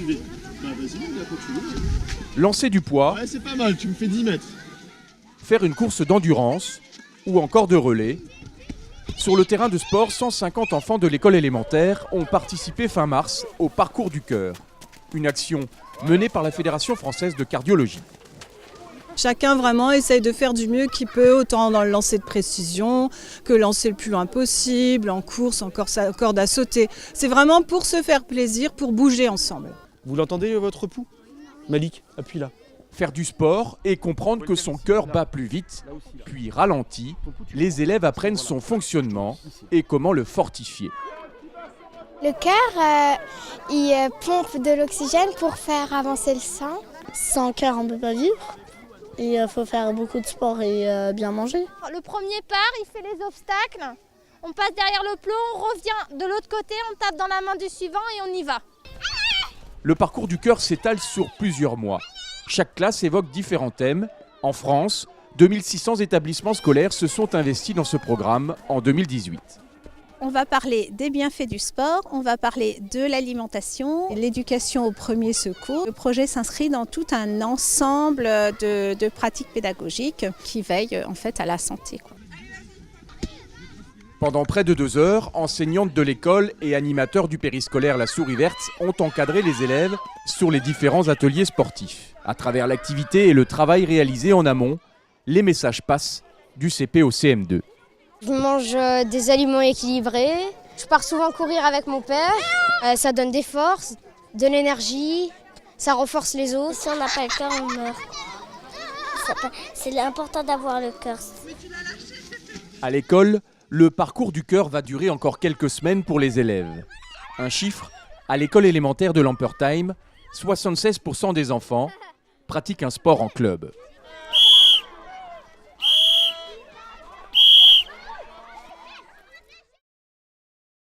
j'y vais. Bah vas-y, là, quand tu veux. Lancer du poids, Ouais, c'est pas mal, tu me fais 10 mètres. faire une course d'endurance ou encore de relais. Sur le terrain de sport, 150 enfants de l'école élémentaire ont participé fin mars au Parcours du Cœur, une action menée par la Fédération française de cardiologie. Chacun vraiment essaye de faire du mieux qu'il peut, autant dans le lancer de précision que lancer le plus loin possible, en course, en corde à sauter. C'est vraiment pour se faire plaisir, pour bouger ensemble. Vous l'entendez votre pouls? Malik, appuie là. Faire du sport et comprendre que son cœur bat plus vite, puis ralentit, les élèves apprennent son fonctionnement et comment le fortifier. Le cœur, il pompe de l'oxygène pour faire avancer le sang. Sans cœur, on ne peut pas vivre. Et il faut faire beaucoup de sport et bien manger. Le premier part, il fait les obstacles. On passe derrière le plot, on revient de l'autre côté, on tape dans la main du suivant et on y va. Le Parcours du Cœur s'étale sur plusieurs mois. Chaque classe évoque différents thèmes. En France, 2600 établissements scolaires se sont investis dans ce programme en 2018. On va parler des bienfaits du sport, on va parler de l'alimentation, l'éducation aux premiers secours. Le projet s'inscrit dans tout un ensemble de pratiques pédagogiques qui veillent en fait à la santé. Pendant près de 2 heures, enseignantes de l'école et animateurs du périscolaire La Souris Verte ont encadré les élèves sur les différents ateliers sportifs. À travers l'activité et le travail réalisé en amont, les messages passent du CP au CM2. Je mange des aliments équilibrés. Je pars souvent courir avec mon père. Ça donne des forces, de l'énergie, ça renforce les os. Si on n'a pas le cœur, on meurt. C'est important d'avoir le cœur. À l'école, le Parcours du Cœur va durer encore quelques semaines pour les élèves. Un chiffre, à l'école élémentaire de Lampertheim, 76% des enfants pratiquent un sport en club.